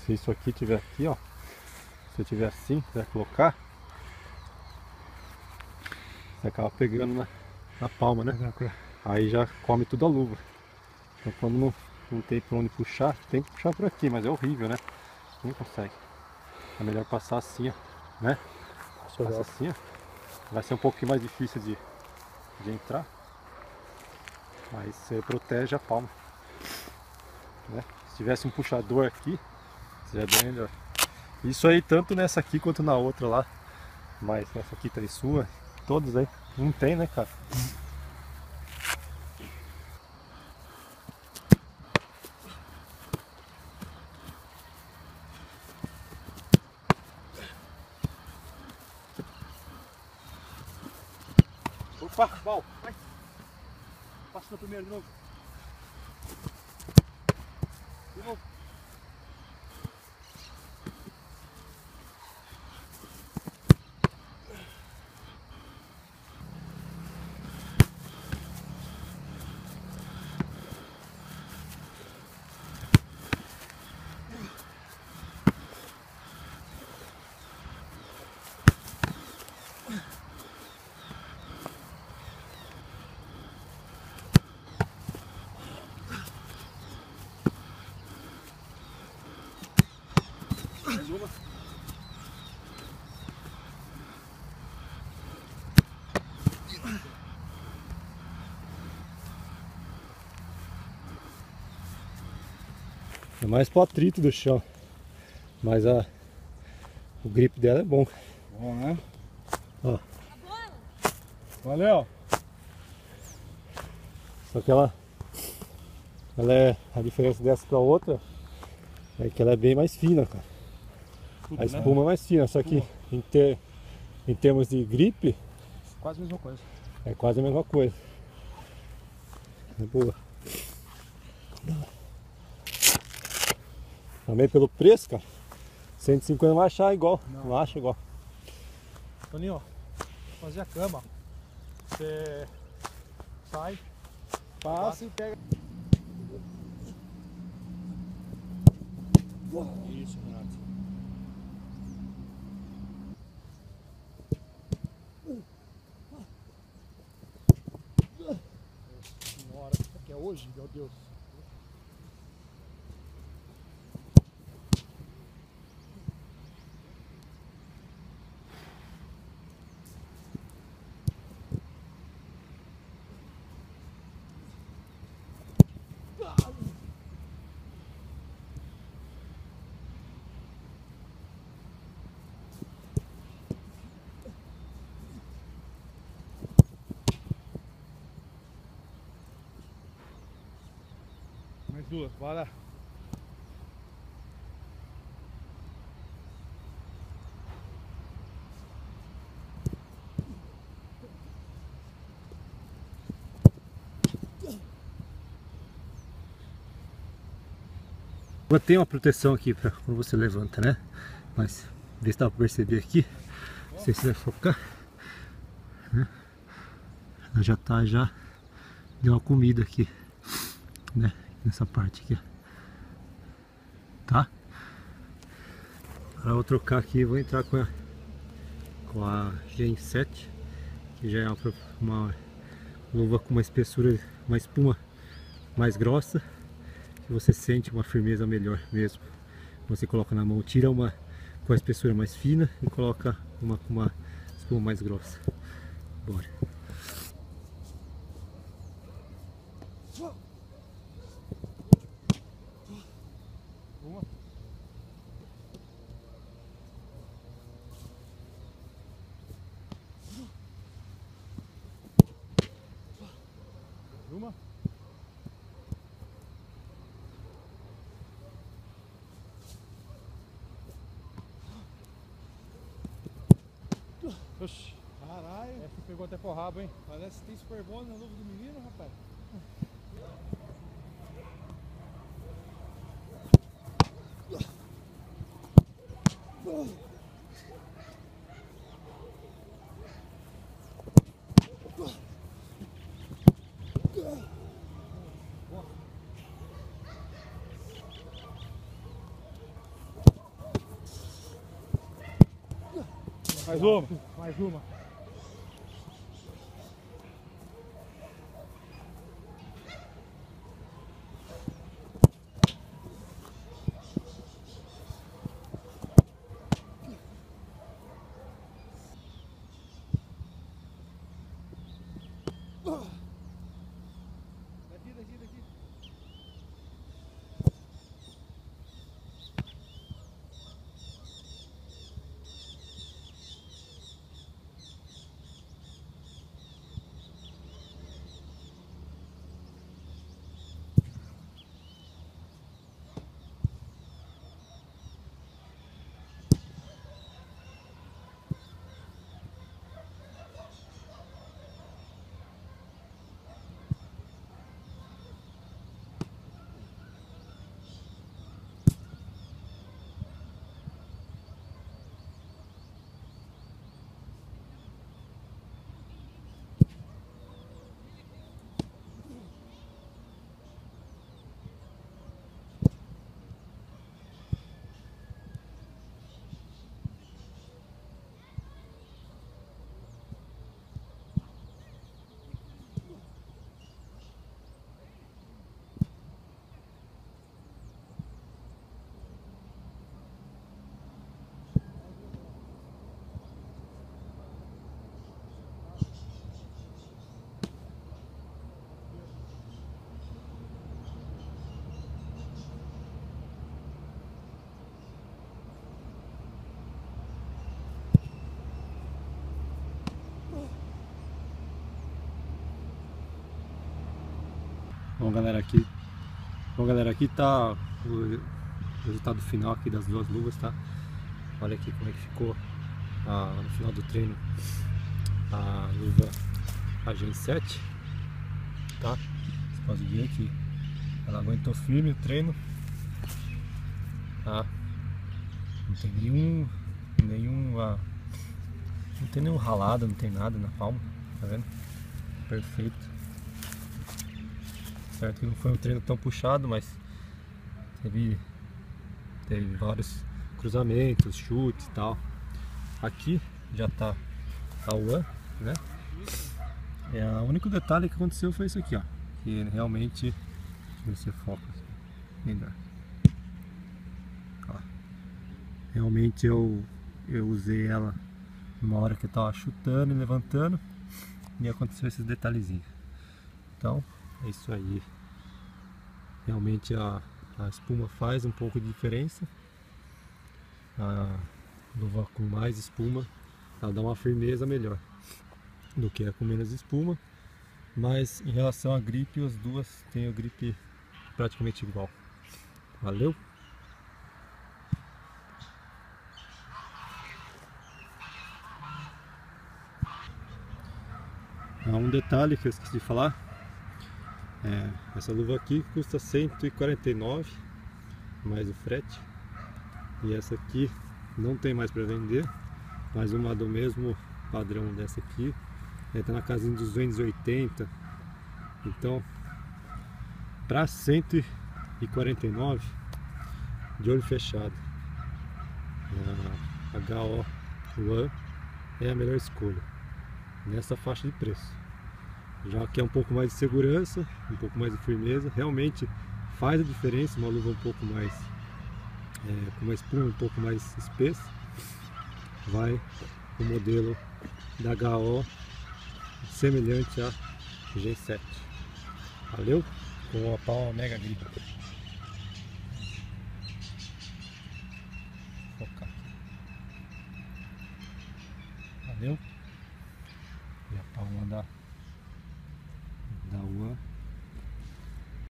Se isso aqui tiver aqui, ó, se eu tiver assim, quiser colocar, você acaba pegando na palma, né? Aí já come tudo a luva. Então quando não tem por onde puxar, tem que puxar por aqui, mas é horrível, né? Não consegue. É melhor passar assim, ó, né? Passa assim, ó. Vai ser um pouquinho mais difícil de entrar, mas você protege a palma, né? Se tivesse um puxador aqui, seria bem melhor. Isso aí tanto nessa aqui quanto na outra lá, mas nessa aqui tá em sua, todos aí, não tem, né, cara? Opa, bom, vai. Passa no primeiro de novo. De novo. Mais uma. É mais pro atrito do chão, mas o grip dela é bom. Bom, né? Ó. Valeu! Só que ela é, a diferença dessa pra outra é que ela é bem mais fina, cara. Tudo, A espuma é mais fina, só que em termos de grip, Quase a mesma coisa. é quase a mesma coisa. É boa. Também pelo preço, cara, 150 não vai achar igual. Não acha igual. Toninho, ó, fazer a cama. Você sai, passa e pega. Isso, Renato. Senhora, o que é hoje, meu Deus? Mais duas, bora. Ela tem uma proteção aqui para quando você levanta, né? Mas vê se dá para perceber aqui. Não sei se vai focar, né? Ela já tá, já deu uma comida aqui, né? Nessa parte aqui, tá? Agora eu vou trocar aqui, vou entrar com a Gen 7, que já é uma luva com uma espessura, uma espuma mais grossa, que você sente uma firmeza melhor mesmo. Você coloca na mão, tira uma com a espessura mais fina e coloca uma com uma espuma mais grossa. Bora. Uma. Uma. Oxi, caralho. Essa pegou até pro rabo, hein? Parece que tem super bom na luva do menino, rapaz. Mais uma. Mais uma. Daqui. Bom galera, aqui tá o resultado final aqui das duas luvas, tá? Olha aqui como é que ficou no final do treino a luva Agem 7, tá? Você pode ver que ela aguentou firme o treino, tá? Não tem não tem nenhum ralado, não tem nada na palma, tá vendo? Perfeito. Certo que não foi um treino tão puxado, mas teve vários cruzamentos, chutes e tal. Aqui já tá a One, né? O único detalhe que aconteceu foi isso aqui, ó. Que realmente, deixa eu ver se foca melhor. Ó, realmente eu usei ela numa hora que eu tava chutando e levantando e aconteceu esses detalhezinhos. Então é isso aí. Realmente a espuma faz um pouco de diferença. A luva com mais espuma, ela dá uma firmeza melhor do que a com menos espuma. Mas em relação à gripe, as duas têm a gripe praticamente igual. Valeu! Um detalhe que eu esqueci de falar. Essa luva aqui custa R$149 mais o frete, e essa aqui não tem mais para vender, mas uma do mesmo padrão dessa aqui está na casa de 280. Então para 149 de olho fechado, a HO One é a melhor escolha nessa faixa de preço. Já que é um pouco mais de segurança, um pouco mais de firmeza, realmente faz a diferença. Uma luva um pouco mais com uma espuma um pouco mais espessa, vai o modelo da HO semelhante a G7. Valeu? Com a palma mega grip. Focar. Valeu? E a palma da One